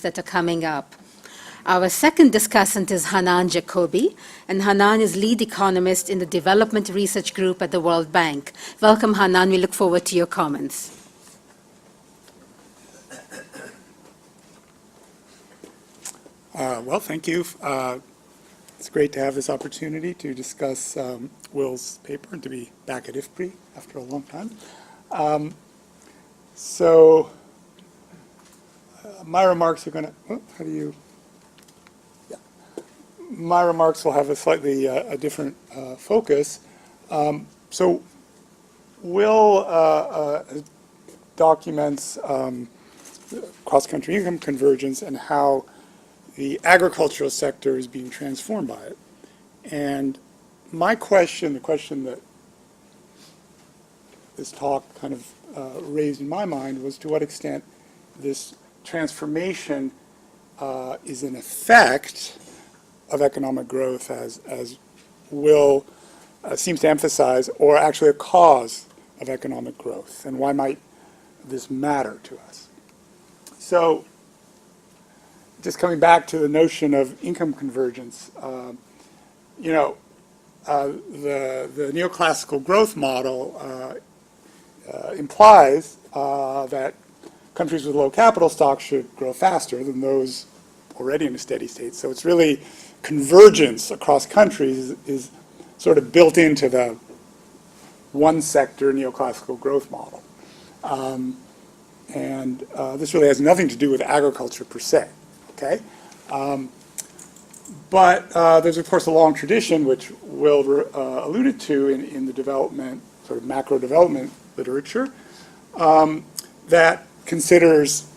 that are coming up. Our second discussant is Hanan Jacoby, and Hanan is lead economist in the Development Research Group at the World Bank. Welcome, Hanan. We look forward to your comments. Well, thank you. It's great to have this opportunity to discuss Will's paper and to be back at IFPRI after a long time. My remarks are going to, my remarks will have a slightly different focus. So Will documents cross-country income convergence and how the agricultural sector is being transformed by it. And my question, the question that this talk kind of raised in my mind was to what extent this transformation is an effect of economic growth, as Will seems to emphasize, or actually a cause of economic growth, and why might this matter to us? So, just coming back to the notion of income convergence, the neoclassical growth model implies that countries with low capital stocks should grow faster than those already in a steady state. So it's really convergence across countries is sort of built into the one sector neoclassical growth model. This really has nothing to do with agriculture per se. Okay, but there's of course a long tradition, which Will alluded to in the development, sort of macro development literature, that considers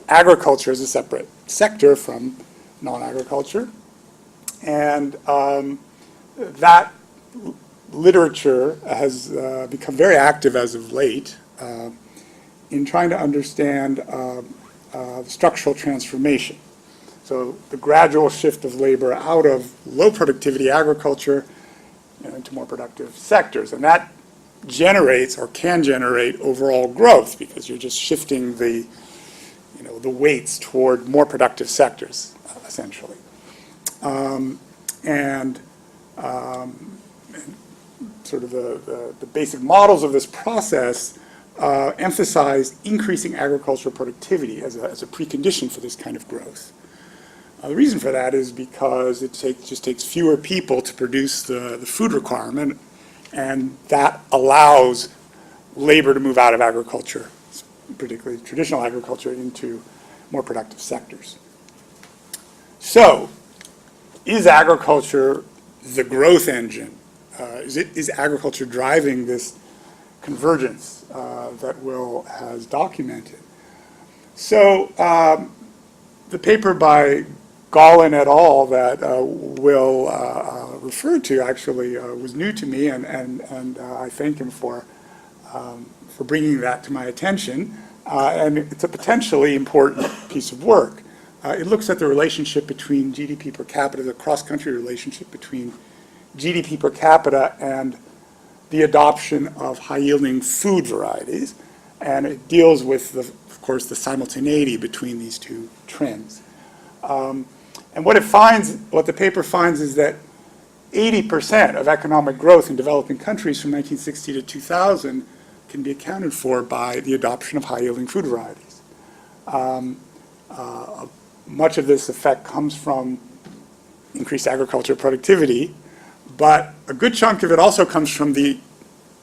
agriculture as a separate sector from non-agriculture, and that literature has become very active as of late in trying to understand structural transformation. So the gradual shift of labor out of low productivity agriculture into more productive sectors. And that generates or can generate overall growth because you're just shifting the weights toward more productive sectors, essentially. Sort of the basic models of this process emphasize increasing agricultural productivity as a precondition for this kind of growth. The reason for that is because it just takes fewer people to produce the food requirement, and that allows labor to move out of agriculture, particularly traditional agriculture, into more productive sectors. So, is agriculture the growth engine? Is agriculture driving this convergence that Will has documented? So, the paper by Gollin et al. That Will referred to actually was new to me, and I thank him for bringing that to my attention. And it's a potentially important piece of work. It looks at the relationship between GDP per capita, the cross-country relationship between GDP per capita and the adoption of high-yielding food varieties, and it deals with, of course, the simultaneity between these two trends. And what the paper finds is that 80% of economic growth in developing countries from 1960 to 2000 can be accounted for by the adoption of high-yielding food varieties. Much of this effect comes from increased agricultural productivity, but a good chunk of it also comes from the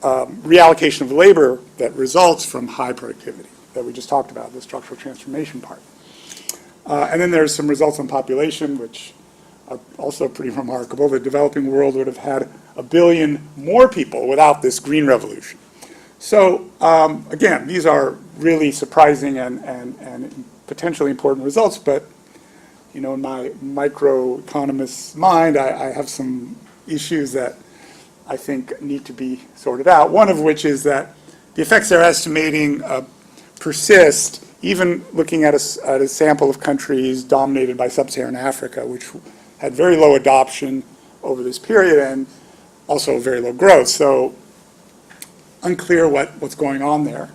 reallocation of labor that results from high productivity that we just talked about, the structural transformation part. And then there's some results on population, which are also pretty remarkable. The developing world would have had 1 billion more people without this green revolution. So again, these are really surprising and potentially important results, but in my microeconomist's mind, I have some issues that I think need to be sorted out. One of which is that the effects they're estimating persist even looking at a sample of countries dominated by sub-Saharan Africa, which had very low adoption over this period and also very low growth. So unclear what's going on there.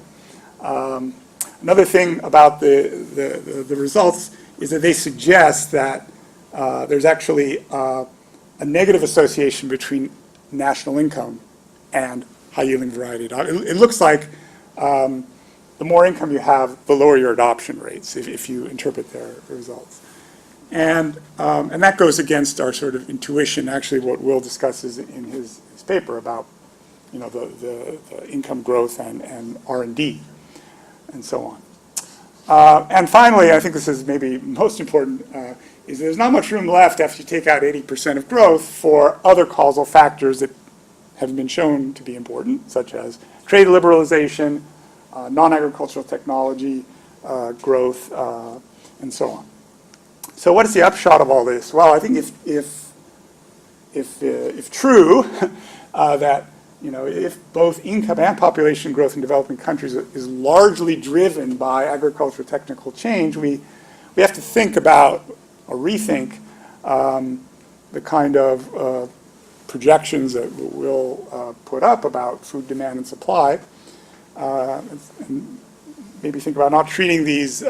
Another thing about the results is that they suggest that there's actually a negative association between national income and high-yielding variety. It looks like the more income you have, the lower your adoption rates, if you interpret their results. And that goes against our sort of intuition, actually what Will discusses in his paper about, you know, the income growth and R&D and so on. And finally, I think this is maybe most important, is there's not much room left after you take out 80% of growth for other causal factors that have been shown to be important, such as trade liberalization, non-agricultural technology growth, and so on. So what is the upshot of all this? Well, I think if true, that, you know, if both income and population growth in developing countries is largely driven by agricultural technical change, we have to think about or rethink the kind of projections that we'll put up about food demand and supply, and maybe think about not treating these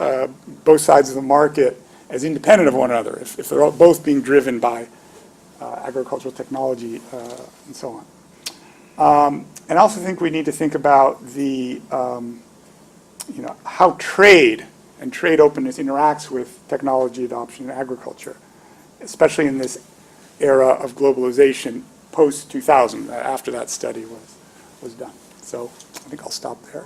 both sides of the market as independent of one another, if they're all both being driven by agricultural technology and so on. And I also think we need to think about the, you know, how trade and trade openness interacts with technology adoption in agriculture, especially in this era of globalization post-2000, after that study was done. So I think I'll stop there.